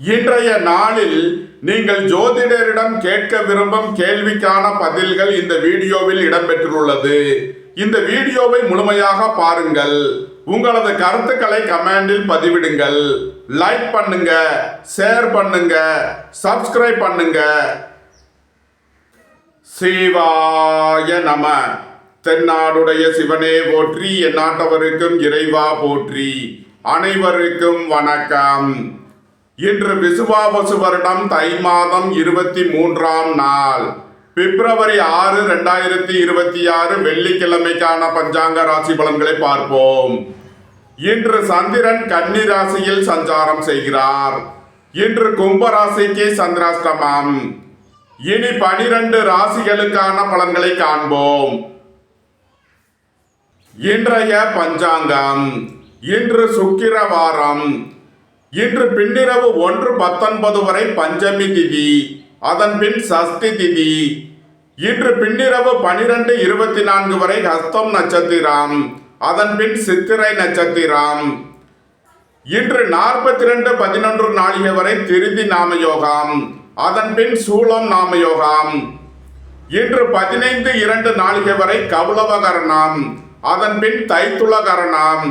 இன்றைய நாளில் நீங்கள் ஜோதிடரிடம் கேட்க விரும்பும் கேள்விக்கான பதில்கள் இந்த வீடியோவில் இடம்பெற்றுள்ளது. இந்த வீடியோவை முழுமையாக பாருங்கள். உங்களது கருத்துக்களை கமெண்டில் பதிவிடுங்கள். லைக் பண்ணுங்க, ஷேர் பண்ணுங்க, சப்ஸ்கிரைப் பண்ணுங்க. சிவாய நம. தென்னாடுடைய சிவனே போற்றி, எந்நாட்டவருக்கும் இறைவா போற்றி. அனைவருக்கும் வணக்கம். இன்று விசுவாவசு வருடம் தை மாதம் 23ஆம் நாள், பிப்ரவரி 6, 2026 வெள்ளிக்கிழமைக்கான பஞ்சாங்க ராசி பலன்களை பார்ப்போம். இன்று சந்திரன் கன்னி ராசியில் சஞ்சாரம் செய்கிறார். இன்று கும்ப ராசிக்கு சந்திராஷ்டமம். இனி 12 ராசிகளுக்கான பலன்களை காண்போம். இன்றைய பஞ்சாங்கம். இன்று சுக்கிரவாரம். இன்று பின்னிரவு 1:19 வரை பஞ்சமி திதி, அதன் பின் சஷ்டி திதி. இன்று பின்னிரவு 12:24 வரை ஹஸ்தம் நட்சத்திரம், அதன் பின் சித்திரை நட்சத்திரம். இன்று 42:11 நாழிகை வரை திருதி நாமயோகம், அதன் பின் சூலம் நாமயோகம். இன்று 15:02 நாழிகை வரை கௌளவகரணம், அதன் பின் தைத்துள கரணம்.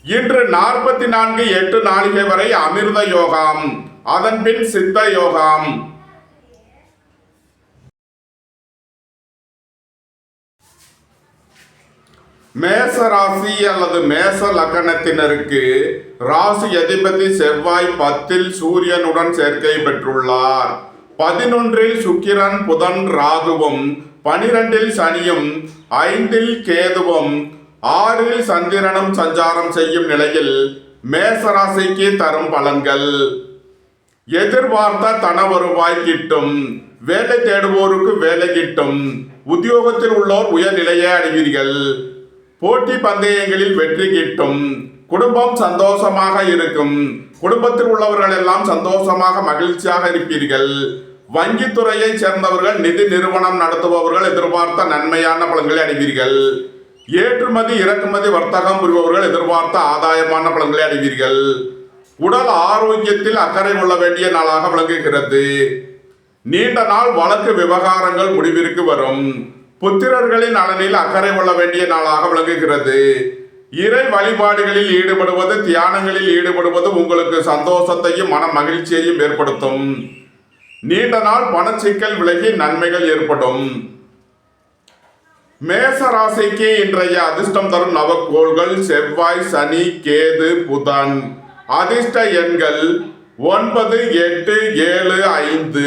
இன்று 44:08 நாழிகை வரை அமிர்த யோகம், அதன் பின் சித்த யோகம். மேச ராசி அல்லது மேச லக்னத்தினருக்கு ராசி அதிபதி செவ்வாய் 10ல் சூரியனுடன் சேர்க்கை பெற்றுள்ளார். 11ல் சுக்கிரன், புதன், ராகுவும், 12ல் சனியும், 5ல் கேதுவும், 6ல் சந்திரனும் சஞ்சாரம் செய்யும் நிலையில் மேசராசிக்கு தரும் பலன்கள். எதிர்பார்த்த தன வருவாய் கிட்டும். வேலை தேடுவோருக்கு வேலை கிட்டும். உத்தியோகத்தில் உள்ளோர் உயர்நிலையை அடைவீர்கள். போட்டி பந்தயங்களில் வெற்றி கிட்டும். குடும்பம் சந்தோஷமாக இருக்கும். குடும்பத்தில் உள்ளவர்கள் எல்லாம் சந்தோஷமாக மகிழ்ச்சியாக இருப்பீர்கள். வங்கித்துறையை சேர்ந்தவர்கள், நிதி நிறுவனம் நடத்துபவர்கள் எதிர்பார்த்த நன்மையான பலன்களை அடைவீர்கள். ஏற்றுமதி இறக்குமதி வர்த்தகம் புரிபவர்கள் எதிர்பார்த்த ஆதாயமான பலன்களை அடைவீர்கள். உடல் ஆரோக்கியத்தில் அக்கறை கொள்ள வேண்டிய நாளாக விளங்குகிறது. நீண்ட நாள் வழக்கு விவகாரங்கள் முடிவிற்கு வரும். புத்திரர்களின் நலனில் அக்கறை கொள்ள வேண்டிய நாளாக விளங்குகிறது. இறை வழிபாடுகளில் ஈடுபடுவது, தியானங்களில் ஈடுபடுவது உங்களுக்கு சந்தோஷத்தையும் மன மகிழ்ச்சியையும் ஏற்படுத்தும். நீண்ட நாள் பணச்சிக்கல் விலகி நன்மைகள் ஏற்படும். மேச ராசிக்கு இன்றைய அதிர்ஷ்டம் தரும் நவக்கோள்கள் செவ்வாய், சனி, கேது, புதன். அதிர்ஷ்ட எண்கள் 9, 8, 7, 5.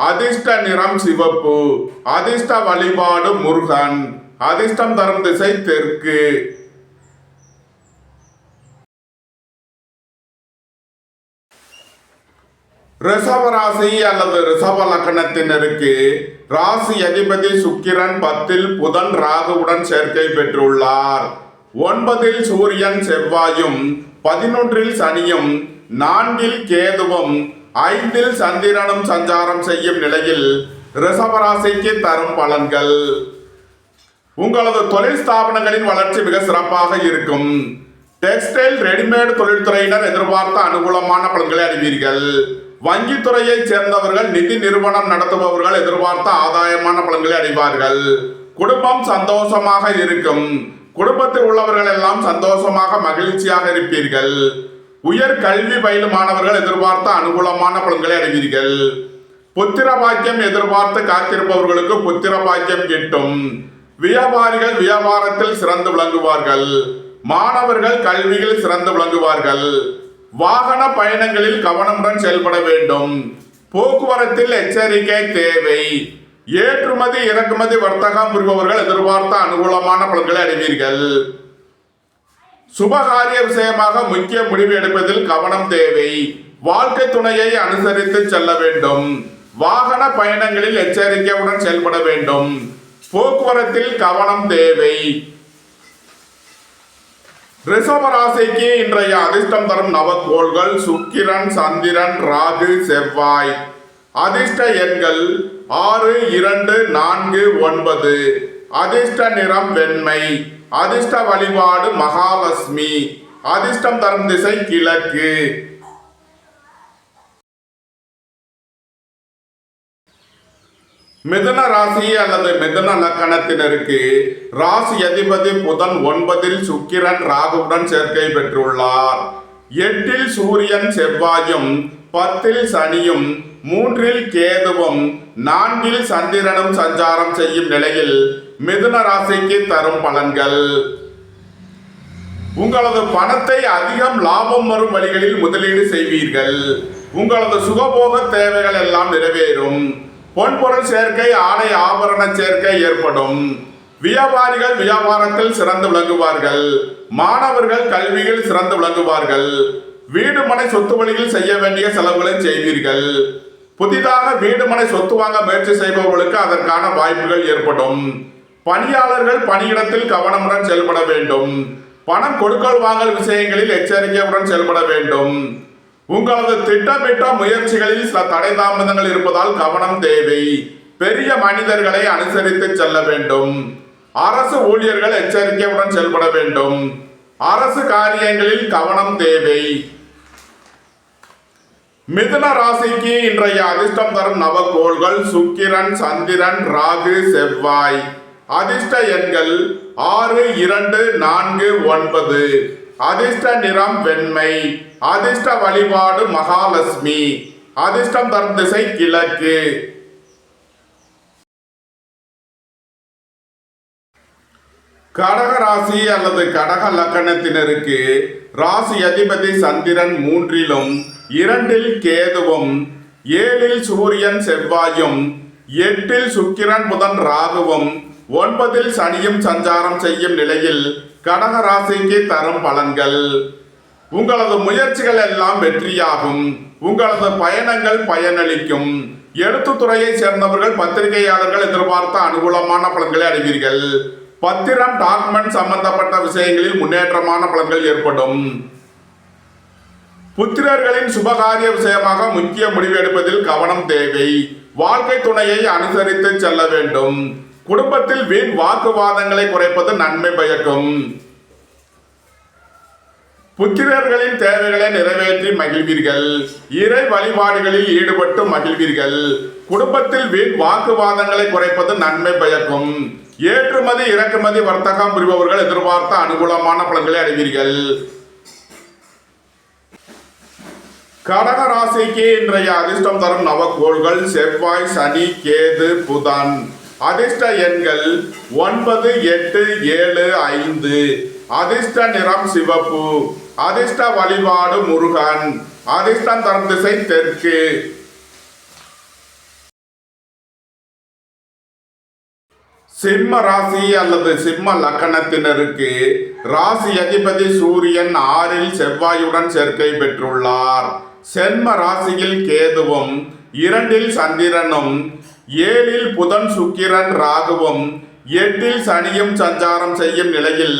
அதிர்ஷ்ட நிறம் சிவப்பு. அதிர்ஷ்ட வழிபாடு முருகன். அதிர்ஷ்டம் தரும் திசை தெற்கு. ரிஷப ராசி அல்லது ரிஷப லக்னத்தினருக்கு ராசி அதிபதி சுக்கிரன் 10ல் புதன், ராகுவுடன் சேர்க்கை பெற்றுள்ளார். 9ல் சூரியன், செவ்வாயும், 11ல் சனியும், 4ல் கேதுவும், 5ல் சந்திரனும் சஞ்சாரம் செய்யும் நிலையில் ரிஷபராசிக்கு தரும் பலன்கள். உங்களது தொழில் ஸ்தாபனங்களின் வளர்ச்சி மிக சிறப்பாக இருக்கும். டெக்ஸ்டைல், ரெடிமேட் தொழில்துறையினர் எதிர்பார்த்த அனுகூலமான பலன்களை அடைவீர்கள். வங்கித்துறையை சேர்ந்தவர்கள், நிதி நிறுவனம் நடத்துபவர்கள் எதிர்பார்த்த ஆதாயமான பலன்களை அடைவார்கள். குடும்பம் சந்தோஷமாக இருக்கும். குடும்பத்தில் உள்ளவர்கள் எல்லாம் சந்தோஷமாக மகிழ்ச்சியாக இருப்பீர்கள். உயர் கல்வி பயிலும் மாணவர்கள் எதிர்பார்த்த அனுகூலமான பலன்களை அடைவீர்கள். புத்திர பாக்கியம் எதிர்பார்த்து காத்திருப்பவர்களுக்கு புத்திர பாக்கியம் கிட்டும். வியாபாரிகள் வியாபாரத்தில் சிறந்து விளங்குவார்கள். மாணவர்கள் கல்வியில் சிறந்து விளங்குவார்கள். வாகன பயணங்களில் கவனமுடன் செயல்பட வேண்டும். போக்குவரத்தில் எச்சரிக்கை தேவை. ஏற்றுமதி இறக்குமதி வர்த்தகம் புரிபவர்கள் எதிர்பார்த்த அனுகூலமான பலன்களை அடைவீர்கள். சுபகாரிய விஷயமாக முக்கிய முடிவு எடுப்பதில் கவனம் தேவை. வாழ்க்கை துணையை அனுசரித்து செல்ல வேண்டும். வாகன பயணங்களில் எச்சரிக்கையுடன் செயல்பட வேண்டும். போக்குவரத்தில் கவனம் தேவை. ரிஷப ராசிக்கு இன்றைய அதிர்ஷ்டம் தரும் நவக்கோள்கள் சுக்கிரன், சந்திரன், ராகு, செவ்வாய். அதிர்ஷ்ட எண்கள் 6, 2, 4, 9. அதிர்ஷ்ட நிறம் வெண்மை. அதிர்ஷ்ட வழிபாடு மகாலட்சுமி. அதிர்ஷ்டம் தரும் திசை கிழக்கு. மிதுன ராசி அல்லது மிதுன லக்கணத்தினருக்கு ராசி அதிபதி புதன் 9ல் சுக்கிரன் ராகுவுடன் சேர்க்கை பெற்றுள்ளார். 8ல் சூரியன் செவ்வாயும் 10ல் சனியும் 3ல் கேதுவும் 4ல் சந்திரனும் சஞ்சாரம் செய்யும் நிலையில் மிதுன ராசிக்கு தரும் பலன்கள். உங்களது பணத்தை அதிகம் லாபம் வரும் வழிகளில் முதலீடு செய்வீர்கள். உங்களது சுகபோக தேவைகள் எல்லாம் நிறைவேறும். பொன்பொருள் சேர்க்கை, ஆடை ஆபரண சேர்க்கை ஏற்படும். வியாபாரிகள் வியாபாரத்தில் சிறந்து விளங்குவார்கள். மாணவர்கள் கல்வியில் சிறந்து விளங்குவார்கள். வீடு மனை சொத்து வழியில் செய்ய வேண்டிய செலவுகளை செய்வீர்கள். புதிதாக வீடு மனை சொத்து வாங்க முயற்சி செய்பவர்களுக்கு அதற்கான வாய்ப்புகள் ஏற்படும். பணியாளர்கள் பணியிடத்தில் கவனமுடன் செயல்பட வேண்டும். பணம் கொடுக்கல் வாங்கல் விஷயங்களில் எச்சரிக்கையுடன் செயல்பட வேண்டும். உங்களது திட்டமிட்ட முயற்சிகளில் சில தடை தாமதங்கள் இருப்பதால் கவனம் தேவை. பெரிய மனிதர்களை அனுசரித்து செல்ல வேண்டும். அரசு ஊழியர்கள் எச்சரிக்கையுடன் செயல்பட வேண்டும். அரசு காரியங்களில் கவனம் தேவை. மிதுன ராசிக்கு இன்றைய அதிர்ஷ்டம் தரும் நவகோள்கள் சுக்கிரன், சந்திரன், ராகு, செவ்வாய். அதிர்ஷ்ட எண்கள் 6, 2, 4, 9. அதிர்ஷ்ட நிறம் வெண்மை. அதிர்ஷ்ட வழிபாடு மகாலட்சுமி. அதிர்ஷ்டம் தரும் திசை கிழக்கு. கடக ராசி அல்லது கடக லக்கணத்தினருக்கு ராசி அதிபதி சந்திரன் 3லும் 2ல் கேதுவும் 7ல் சூரியன் செவ்வாயும் 8ல் சுக்கிரன் புதன் ராகுவும் 9ல் சனியும் சஞ்சாரம் செய்யும் நிலையில் கடக ராசிக்கு தரும் பலன்கள். உங்களது முயற்சிகள் எல்லாம் வெற்றியாகும். உங்களது பயணங்கள் பயனளிக்கும். எழுத்துத்துறையை சேர்ந்தவர்கள் பத்திரிகையாளர்கள் எதிர்பார்த்த அனுகூலமான பலன்களை அடைவீர்கள். பத்திரம் டாக்குமெண்ட் சம்பந்தப்பட்ட விஷயங்களில் முன்னேற்றமான பலன்கள் ஏற்படும். புத்திரர்களின் சுபகாரிய விஷயமாக முக்கிய முடிவு எடுப்பதில் கவனம் தேவை. வாழ்க்கை துணையை அனுசரித்து செல்ல வேண்டும். குடும்பத்தில் வீண் வாக்குவாதங்களை குறைப்பது நன்மை பயக்கும். புத்திரர்களின் தேவைகளை நிறைவேற்றி மகிழ்வீர்கள். இறை வழிபாடுகளில் ஈடுபட்டு மகிழ்வீர்கள். குடும்பத்தில் வீண் வாக்குவாதங்களை குறைப்பது நன்மை பயக்கும். ஏற்றுமதி இறக்குமதி வர்த்தகம் புரிபவர்கள் எதிர்பார்த்த அனுகூலமான பலன்களை அடைவீர்கள். கடக ராசிக்கு இன்றைய அதிர்ஷ்டம் தரும் நவகோள்கள் செவ்வாய், சனி, கேது, புதன். அதிர்ஷ்ட எண்கள் 9, 8, 7, 5. அதிர்ஷ்ட நிறம் சிவப்பு. அதிர்ஷ்ட வழிபாடு முருகன். அதிர்ஷ்டம் தரும் திசை தெற்கு. சிம்ம ராசி அல்லது சிம்ம லக்கணத்தினருக்கு ராசி அதிபதி சூரியன் 6ல் செவ்வாயுடன் சேர்க்கை பெற்றுள்ளார். செம்ம ராசியில் கேதுவும் 2ல் சந்திரனும் 7ல் புதன் சுக்கிரன் ராகுவும் 8ல் சனியும் சஞ்சாரம் செய்யும் நிலையில்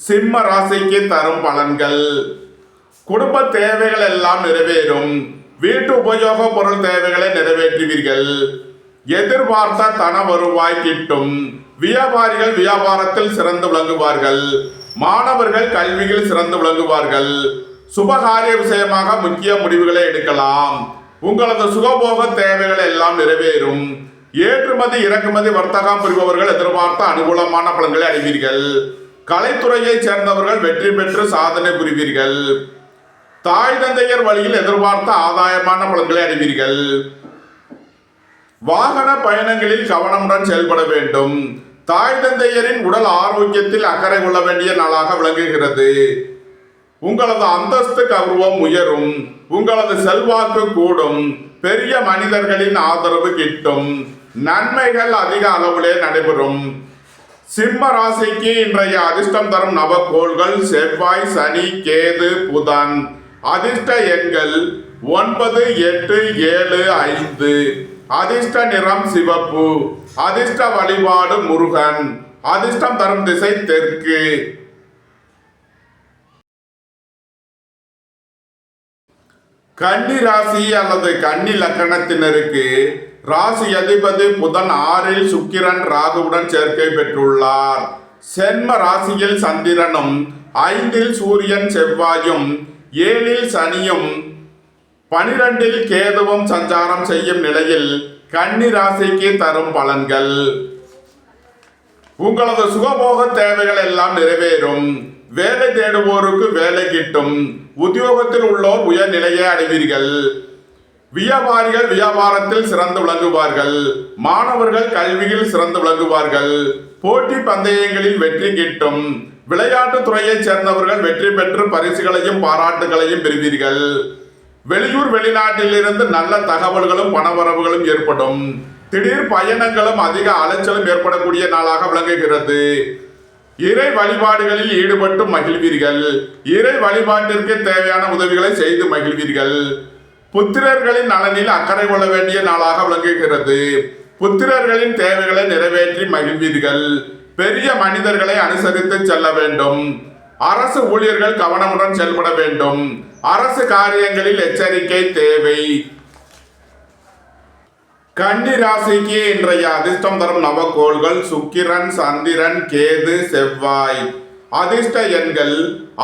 சிம்ம ராசிக்கு தரும் பலன்கள். குடும்ப தேவைகள் எல்லாம் நிறைவேறும். வீட்டு உபயோக பொருள் தேவைகளை நிறைவேற்றுவீர்கள். எதிர்பார்த்த தன வருவாய் கிட்டும். வியாபாரிகள் வியாபாரத்தில் சிறந்து விளங்குவார்கள். மாணவர்கள் கல்வியில் சிறந்து விளங்குவார்கள். சுபகாரிய விஷயமாக முக்கிய முடிவுகளை எடுக்கலாம். உங்களது சுகபோக தேவைகள் எல்லாம் நிறைவேறும். ஏற்றுமதி இறக்குமதி வர்த்தகம் புரிபவர்கள் எதிர்பார்த்த அனுகூலமான பலன்களை அடைவீர்கள். கலைத்துறையை சேர்ந்தவர்கள் வெற்றி பெற்று சாதனை புரிவீர்கள். தாய் தந்தையர் வழியில் எதிர்பார்த்த ஆதாயமான பலன்களை அடைவீர்கள். வாகன பயணங்களில் கவனமுடன் செயல்பட வேண்டும். தாய் தந்தையரின் உடல் ஆரோக்கியத்தில் அக்கறை கொள்ள வேண்டிய நாளாக விளங்குகிறது. உங்களது அந்தஸ்து கௌரவம் உயரும். உங்களது செல்வாக்கு கூடும். பெரிய மனிதர்களின் ஆதரவு கிட்டும். நன்மைகள் அதிக அளவிலே நடைபெறும். சிம்ம ராசிக்கு இன்றைய அதிர்ஷ்டம் தரும் நவகோள்கள் செவ்வாய், சனி, கேது, புதன். அதிர்ஷ்ட எண்கள் 9, 8, 7, 5. அதிர்ஷ்ட நிறம் சிவப்பு. அதிர்ஷ்ட வழிபாடு முருகன். அதிர்ஷ்டம் தரும் திசை தெற்கு. கன்னி ராசி அல்லது கன்னி லக்கணத்தினருக்கு ராசி அதிபதி புதன் 6ல் சுக்கிரன் ராகுவுடன் சேர்க்கை பெற்றுள்ளார். சென்ம ராசியில் சந்திரனும் 5ல் சூரியன் செவ்வாயும் 7ல் சனியும் 12ல் கேதுவும் சஞ்சாரம் செய்யும் நிலையில் கன்னி ராசிக்கு தரும் பலன்கள். உங்களது சுகபோக தேவைகள் எல்லாம் நிறைவேறும். வேலை தேடுவோருக்கு வேலை கிட்டும். உத்தியோகத்தில் உள்ளோர் உயர்நிலையை அடைவீர்கள். வியாபாரிகள் வியாபாரத்தில் சிறந்து விளங்குவார்கள். மாணவர்கள் கல்வியில் சிறந்து விளங்குவார்கள். போட்டி பந்தயங்களில் வெற்றி கிட்டும். விளையாட்டு துறையைச் சேர்ந்தவர்கள் வெற்றி பெற்று பரிசுகளையும் பாராட்டுகளையும் பெறுவீர்கள். வெளியூர் வெளிநாட்டிலிருந்து நல்ல தகவல்களும் பணவரவுகளும் ஏற்படும். திடீர் பயணங்களும் அதிக அலைச்சலும் ஏற்படக்கூடிய நாளாக விளங்குகிறது. இறை வழிபாடுகளில் ஈடுபட்டு மகிழ்வீர்கள். இறை வழிபாட்டிற்கு தேவையான உதவிகளை செய்து மகிழ்வீர்கள். புத்திரர்களின் நலனில் அக்கறை கொள்ள வேண்டிய நாளாக விளங்குகிறது. புத்திரர்களின் தேவைகளை நிறைவேற்றி மகிழ்வீர்கள். பெரிய மனிதர்களை அனுசரித்து செல்ல வேண்டும். அரசு ஊழியர்கள் கவனமுடன் செயல்பட வேண்டும். அரசு காரியங்களில் எச்சரிக்கை தேவை. கன்னி ராசிக்கு இன்றைய அதிர்ஷ்டம் தரும் நவகோள்கள் சுக்கிரன், சந்திரன், கேது, செவ்வாய். அதிர்ஷ்ட எண்கள்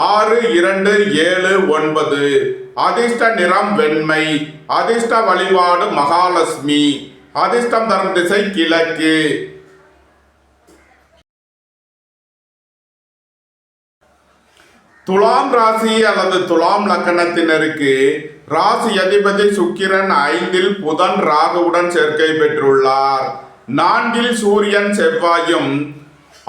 6, 2, 7, 9. அதிர்ஷ்ட நிறம் வெண்மை. அதிர்ஷ்ட வழிபாடு மகாலட்சுமி. அதிர்ஷ்டம் தரும் திசை கிழக்கு. துலாம் ராசி அல்லது துலாம் லக்கணத்தினருக்கு ராசி அதிபதி சுக்கிரன் 5ல் புதன் ராகுவுடன் சேர்க்கை பெற்றுள்ளார். 4ல் சூரியன் செவ்வாயும்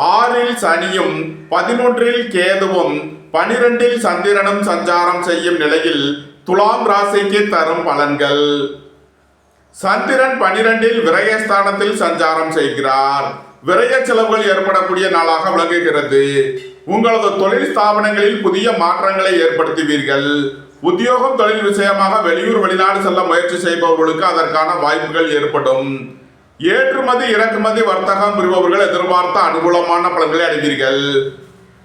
6ல் சனியும் 11ல் கேதுவும் 12ல் சந்திரனும் சஞ்சாரம் செய்யும் நிலையில் துலாம் ராசிக்கு தரும் பலன்கள். சந்திரன் 12ல் விரயஸ்தானத்தில் சஞ்சாரம் செய்கிறார். விரய செலவுகள் ஏற்படக்கூடிய நாளாக விளங்குகிறது. உங்களது தொழில் ஸ்தாபனங்களில் புதிய மாற்றங்களை ஏற்படுத்துவீர்கள். உத்தியோகம் தொழில் விஷயமாக வெளியூர் வெளிநாடு செல்ல முயற்சி செய்பவர்களுக்கு அதற்கான வாய்ப்புகள் ஏற்படும். ஏற்றுமதி இறக்குமதி வர்த்தகம் புரிபவர்கள் எதிர்பார்த்த அனுகூலமான பலன்களை அடைவீர்கள்.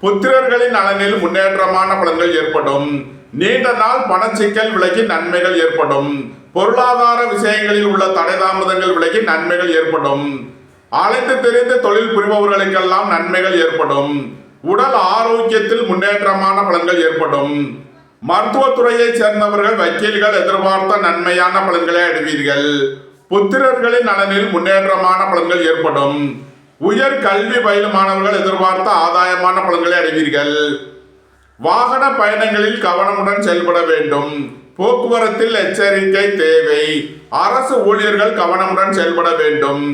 புத்திரர்களின் நலனில் முன்னேற்றமான பலன்கள் ஏற்படும். நீண்ட நாள் பணச்சிக்கல் விலகி நன்மைகள் ஏற்படும். பொருளாதார விஷயங்களில் உள்ள தடை தாமதங்கள் விலகி நன்மைகள் ஏற்படும். அழைத்து தெரிந்து தொழில் புரிபவர்களுக்கெல்லாம் நன்மைகள் ஏற்படும். உடல் ஆரோக்கியத்தில் முன்னேற்றமான பலன்கள் ஏற்படும். மருத்துவத்துறையைச் சேர்ந்தவர்கள் வக்கீல்கள் எதிர்பார்த்த நன்மையான பலன்களை அடைவீர்கள். புத்திரர்களின் நலனில் முன்னேற்றமான பலன்கள் ஏற்படும். உயர் கல்வி பயிலும் மாணவர்கள் எதிர்பார்த்த ஆதாயமான பலன்களை அடைவீர்கள். வாகன பயணங்களில் கவனமுடன் செயல்பட வேண்டும். போக்குவரத்தில் எச்சரிக்கை தேவை. அரசு ஊழியர்கள் கவனமுடன் செயல்பட வேண்டும்.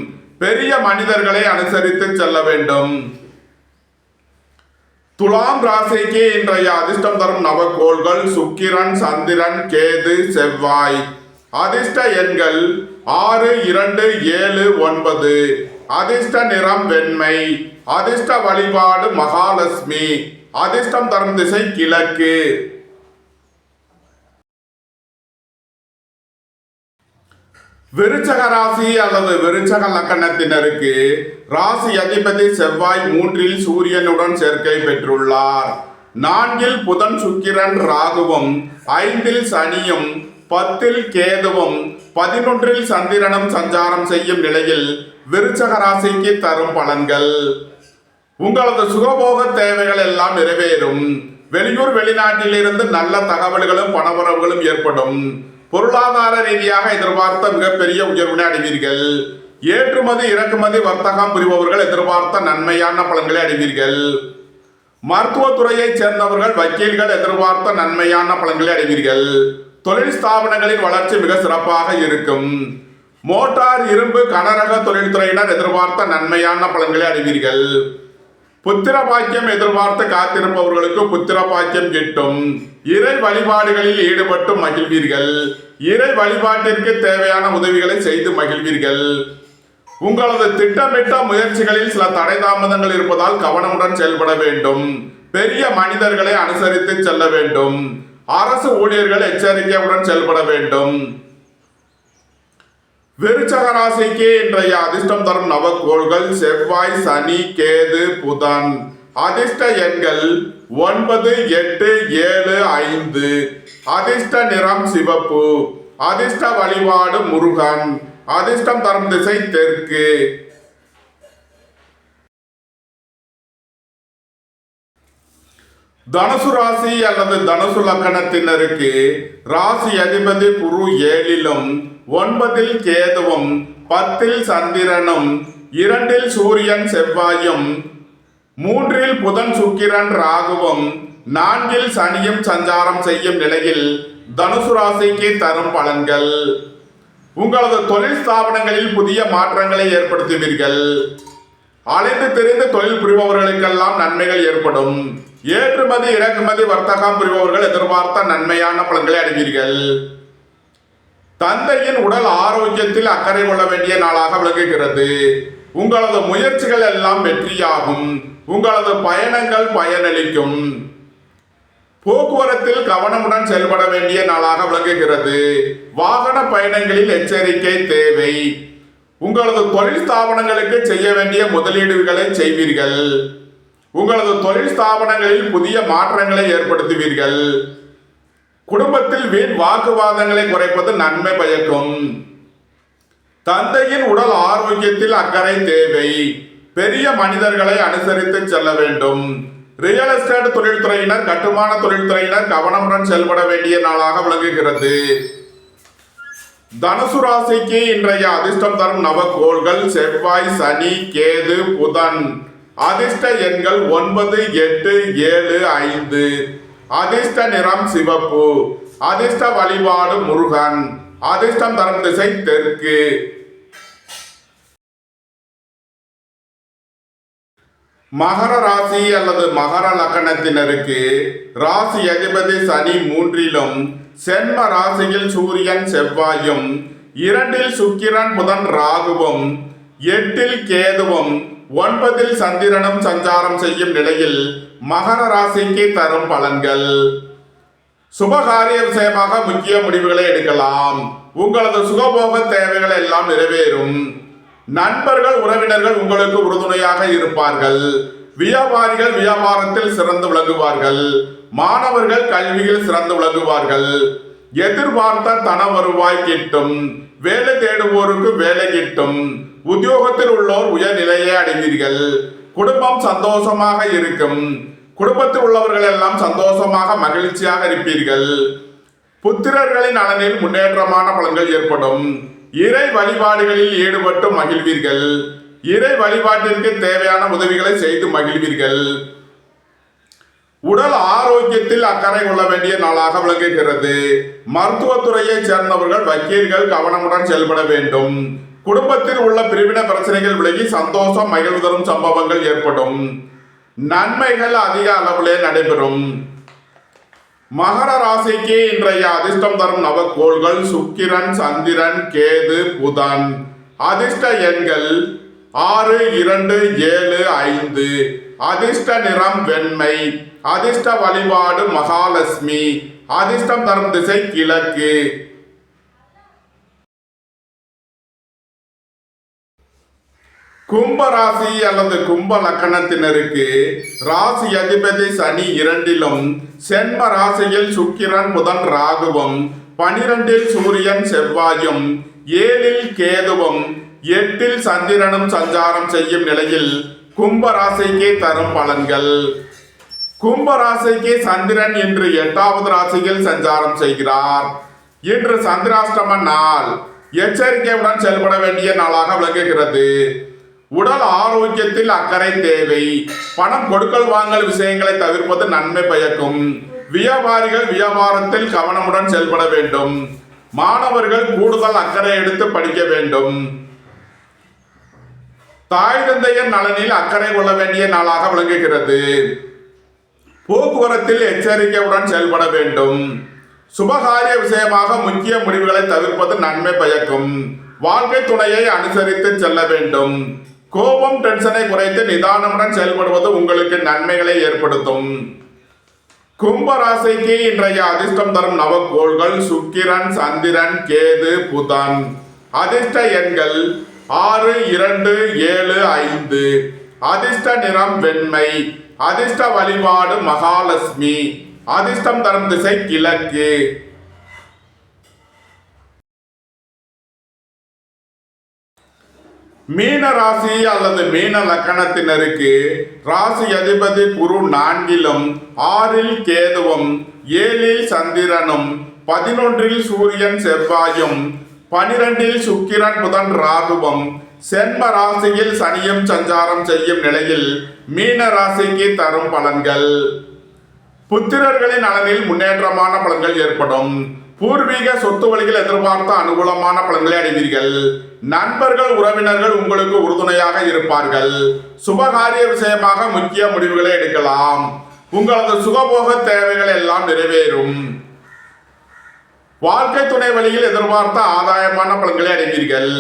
பெரிய மனிதர்களை அனுசரித்து செல்ல வேண்டும். துலாம் ராசிக்கு இன்றைய அதிர்ஷ்டம் தரும் நவகோள்கள் சுக்கிரன், சந்திரன், கேது, செவ்வாய். அதிர்ஷ்ட எண்கள் 6, 2, 7, 9. அதிர்ஷ்ட நிறம் வெண்மை. அதிர்ஷ்ட வழிபாடு மகாலட்சுமி. அதிர்ஷ்டம் தரும் திசை கிழக்கு. விருச்சக ராசி அல்லது விருச்சக லக்கணத்தினருக்கு ராசி அதிபதி செவ்வாய் 3ல் சூரியனுடன் சேர்க்கை பெற்றுள்ளார். 4ல் புதன் சுக்கிரன் ராகுவும் 5ல் சனியும் 10ல் கேதுவும் 11ல் சந்திரனும் சஞ்சாரம் செய்யும் நிலையில் விருச்சக ராசிக்கு தரும் பலன்கள். உங்களது சுகபோக தேவைகள் எல்லாம் நிறைவேறும். வெளியூர் வெளிநாட்டிலிருந்து நல்ல தகவல்களும் பணவரவுகளும் ஏற்படும். பொருளாதார ரீதியாக எதிர்பார்த்த மிகப்பெரிய உயர்வினை அடைவீர்கள். ஏற்றுமதி இறக்குமதி வர்த்தகம் புரிபவர்கள் எதிர்பார்த்த நன்மையான பலன்களை அடைவீர்கள். மருத்துவத்துறையைச் சேர்ந்தவர்கள் வக்கீல்கள் எதிர்பார்த்த நன்மையான பலன்களை அடைவீர்கள். தொழில் ஸ்தாபனங்களின் வளர்ச்சி மிக சிறப்பாக இருக்கும். மோட்டார் இரும்பு கனரக தொழில்துறையினர் எதிர்பார்த்த நன்மையான பலன்களை அடைவீர்கள். புத்திர பாக்கியம் எதிர்பார்த்து காத்திருப்பவர்களுக்கு புத்திர பாக்கியம் கிட்டும். இறை வழிபாடுகளில் ஈடுபட்டு மகிழ்வீர்கள். இறை வழிபாட்டிற்கு தேவையான உதவிகளை செய்து மகிழ்வீர்கள். உங்களது திட்டமிட்ட முயற்சிகளில் சில தடை தாமதங்கள் இருப்பதால் கவனமுடன் செயல்பட வேண்டும். பெரிய மனிதர்களை அனுசரித்து செல்ல வேண்டும். அரசு ஊழியர்கள் எச்சரிக்கையுடன் செயல்பட வேண்டும். விருச்சக ராசிக்கு இன்றைய அதிர்ஷ்டம் தரும் நவகோள்கள் செவ்வாய், சனி, கேது, புதன். அதிர்ஷ்ட எண்கள் 9, 8, 7, 5. அதிர்ஷ்ட நிறம் சிவப்பு. அதிர்ஷ்ட வழிபாடு முருகன். அதிர்ஷ்டம் தரும் திசை தெற்கு. தனுசு ராசி அல்லது தனுசு லக்கணத்தினருக்கு ராசி அதிபதி குரு 7லும் 9ல் கேதுவும் 10ல் சந்திரனும் 2ல் சூரியன் செவ்வாயும் 3ல் புதன் சுக்கிரன் ராகுவும் 4ல் சனியும் சஞ்சாரம் செய்யும் நிலையில் தனுசு ராசிக்கு தரும் பலன்கள். உங்களது தொழில் ஸ்தாபனங்களில் புதிய மாற்றங்களை ஏற்படுத்துவீர்கள். அலைந்து தெரிந்து தொழில் புரிபவர்களுக்கெல்லாம் நன்மைகள் ஏற்படும். ஏற்றுமதி இறக்குமதி வர்த்தகம் புரிபவர்கள் எதிர்பார்த்த நன்மையான பலன்களை அடைவீர்கள். தந்தையின் உடல் ஆரோக்கியத்தில் அக்கறை கொள்ள வேண்டிய நாளாக விளங்குகிறது. உங்களது முயற்சிகள் எல்லாம் வெற்றியாகும். உங்களது பயணங்கள் பயனளிக்கும். போக்குவரத்தில் கவனமுடன் செயல்பட வேண்டிய நாளாக விளங்குகிறது. வாகன பயணங்களில் எச்சரிக்கை தேவை. உங்களது தொழில் ஸ்தாபனங்களுக்கு செய்ய வேண்டிய முதலீடுகளை செய்வீர்கள். உங்களது தொழில் ஸ்தாபனங்களில் புதிய மாற்றங்களை ஏற்படுத்துவீர்கள். குடும்பத்தில் வீண் வாக்குவாதங்களை குறைப்பது நன்மை பயக்கும். தந்தையின் உடல் ஆரோக்கியத்தில் அக்கறை தேவை. பெரிய மனிதர்களை அனுசரித்து செல்ல வேண்டும். ரியல் எஸ்டேட் தொழில்துறையினர் கட்டுமான தொழில்துறையினர் கவனமுடன் செயல்பட வேண்டிய நாளாக விளங்குகிறது. தனுசு ராசிக்கு இன்றைய அதிர்ஷ்டம் தரும் நவகோள்கள் செவ்வாய், சனி, கேது, புதன். அதிர்ஷ்ட எண்கள் 9, 8, 7, 5. அதிர்ஷ்ட நிறம் சிவப்பு. அதிர்ஷ்ட வழிபாடு முருகன். அதிர்ஷ்டம் தரும் திசை தெற்கு. மகர ராசி அல்லது மகர லக்னத்தினருக்கு ராசி அதிபதி சனி 3லும் சென்ம ராசியில் சூரியன் செவ்வாயும் 2ல் சுக்கிரன் புதன் ராகுவும் 8ல் கேதுவும் 9ல் சந்திரனும் சஞ்சாரம் செய்யும் நிலையில் மகர ராசிக்கு தரும் பலன்கள். சுபகாரிய விஷயமாக முக்கிய முடிவுகளை எடுக்கலாம். உங்களது சுகபோக தேவைகள் எல்லாம் நிறைவேறும். நண்பர்கள் உறவினர்கள் உங்களுக்கு உறுதுணையாக இருப்பார்கள். வியாபாரிகள் வியாபாரத்தில் சிறந்து விளங்குவார்கள். மாணவர்கள் கல்வியில் சிறந்து விளங்குவார்கள். எதிர்பார்த்த தன வருவாய் கிட்டும். வேலை தேடுவோருக்கு வேலை கிட்டும். உத்தியோகத்தில் உள்ளோர் உயர்நிலையை அடைவீர்கள். குடும்பம் சந்தோஷமாக இருக்கும். குடும்பத்தில் உள்ளவர்கள் எல்லாம் சந்தோஷமாக மகிழ்ச்சியாக இருப்பீர்கள். புத்திரர்களின் நலனில் முன்னேற்றமான பலன்கள் ஏற்படும். இறை வழிபாடுகளில் ஈடுபட்டு மகிழ்வீர்கள். இறை வழிபாட்டிற்கு தேவையான உதவிகளை செய்து மகிழ்வீர்கள். உடல் ஆரோக்கியத்தில் அக்கறை கொள்ள வேண்டிய நாளாக விளங்குகிறது. மருத்துவத்துறையை சேர்ந்தவர்கள் வக்கீல்கள் கவனமுடன் செயல்பட வேண்டும். குடும்பத்தில் உள்ள பிரிவின பிரச்சனைகள் விலகி சந்தோஷம் மகிழ்வு தரும் சம்பவங்கள் ஏற்படும். நன்மைகள் அதிக அளவிலே நடைபெறும். மகர ராசிக்கு இன்றைய அதிர்ஷ்டம் தரும் நவகோள்கள் சுக்கிரன், சந்திரன், கேது, புதன். அதிர்ஷ்ட எண்கள் 6, 2, 7, 5. அதிர்ஷ்ட நிறம் வெண்மை. அதிர்ஷ்ட வழிபாடு மகாலட்சுமி. அதிர்ஷ்டம் தரும் திசை கிழக்கு. கும்ப ராசி அல்லது கும்ப லக்கணத்தினருக்கு ராசி அதிபதி சனி 2லும் சென்ம ராசியில் சுக்கிரன் புதன் ராகுவும் 12ல் சூரியன் செவ்வாயும் 7ல் கேதுவும் 8ல் சந்திரனும் சஞ்சாரம் செய்யும் நிலையில் கும்ப ராசிக்கு தரும் பலன்கள். கும்ப ராசிக்கு சந்திரன் இன்று 8வது ராசியில் சஞ்சாரம் செய்கிறார். இன்று சந்திராஷ்டம நாள். எச்சரிக்கையுடன் செயல்பட வேண்டிய நாளாக விளங்குகிறது. உடல் ஆரோக்கியத்தில் அக்கறை தேவை. பணம் கொடுக்கல் வாங்கல் விஷயங்களை தவிர்ப்பது நன்மை பயக்கும். வியாபாரிகள் வியாபாரத்தில் கவனமுடன் செயல்பட வேண்டும். மாணவர்கள் கூடுதல் அக்கறை எடுத்து படிக்க வேண்டும். தாய் தந்தையர் நலனில் அக்கறை கொள்ள வேண்டிய நாளாக விளங்குகிறது. போக்குவரத்தில் எச்சரிக்கையுடன் செயல்பட வேண்டும். சுபகாரிய விஷயமாக முக்கிய முடிவுகளை தவிர்ப்பது நன்மை பயக்கும். வாழ்க்கை துணையை அனுசரித்து செல்ல வேண்டும். கோபம் டென்ஷனை குறைத்து நிதானமுடன் செயல்படுவது உங்களுக்கு நன்மைகளை ஏற்படுத்தும். கும்ப ராசிக்கு இன்றைய அதிர்ஷ்டம் தரும் நவகோள்கள் சுக்கிரன், சந்திரன், கேது, புதன். அதிர்ஷ்ட எண்கள் 6, 2, 7, 5. அதிர்ஷ்ட நிறம் வெண்மை. அதிர்ஷ்ட வழிபாடு மகாலட்சுமி. அதிர்ஷ்டம் தரும் திசை கிழக்கு. மீன ராசி அல்லது மீன லக்கணத்தினருக்கு ராசி அதிபதி குரு 4லும் 6ல் கேதுவும் 7ல் சந்திரனும் 11ல் சூரியன் செவ்வாயும் 12 சுக்கிரன் புதன் ராகுவும் சென்ம ராசியில் சனியும் சஞ்சாரம் செய்யும் நிலையில் மீன ராசிக்கு தரும் பலன்கள். புத்திரர்களின் நலனில் முன்னேற்றமான பலன்கள் ஏற்படும். பூர்வீக சொத்து வழிகள் எதிர்பார்த்த அனுகூலமான பலன்களை அடைவீர்கள். நண்பர்கள் உறவினர்கள் உங்களுக்கு உறுதுணையாக இருப்பார்கள். சுபகாரிய விஷயமாக முக்கிய முடிவுகளை எடுக்கலாம். உங்களது சுகபோக தேவைகள் எல்லாம் நிறைவேறும். வாழ்க்கை துணை வழியில் எதிர்பார்த்த ஆதாயமான பலன்களை அடைவீர்கள்.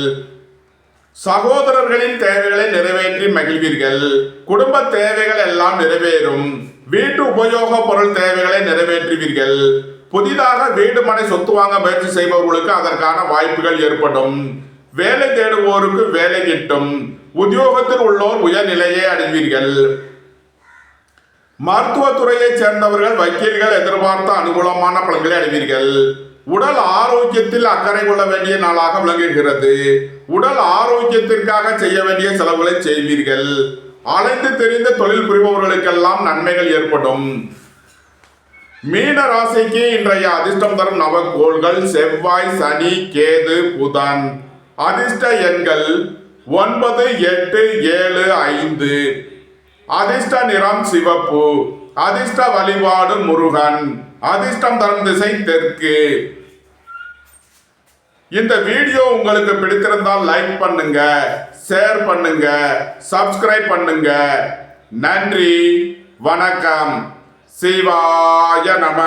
சகோதரர்களின் தேவைகளை நிறைவேற்றி மகிழ்வீர்கள். குடும்ப தேவைகள் எல்லாம் நிறைவேறும். வீட்டு உபயோக பொருள் தேவைகளை நிறைவேற்றுவீர்கள். புதிதாக வீடு மனை சொத்து வாங்க முயற்சி செய்பவர்களுக்கு அதற்கான வாய்ப்புகள் ஏற்படும். வேலை தேடுவோருக்கு வேலை கிட்டும். உத்தியோகத்தில் உள்ளோர் உயர்நிலையை அடைவீர்கள். மருத்துவத்துறையைச் சேர்ந்தவர்கள் வக்கீல்கள் எதிர்பார்த்த அனுகூலமான பலன்களை அடைவீர்கள். உடல் ஆரோக்கியத்தில் அக்கறை கொள்ள வேண்டிய நாளாக விளங்குகிறது. உடல் ஆரோக்கியத்திற்காக செய்ய வேண்டிய செலவுகளை செய்வீர்கள். அலைந்து தெரிந்த தொழில் புரிபவர்களுக்கெல்லாம் நன்மைகள் ஏற்படும். மீன ராசிக்கு இன்றைய அதிர்ஷ்டம் தரும் நவக்கோள்கள் செவ்வாய், சனி, கேது, புதன். அதிர்ஷ்ட எண்கள் 9, 8, 7, 5. அதிர்ஷ்ட நிறம் சிவப்பு. அதிர்ஷ்ட வழிபாடு முருகன். அதிர்ஷ்டம் தரும் திசை தெற்கு. இந்த வீடியோ உங்களுக்கு பிடித்திருந்தால் லைக் பண்ணுங்க, ஷேர் பண்ணுங்க, சப்ஸ்கிரைப் பண்ணுங்க. நன்றி, வணக்கம். சிவாய நம.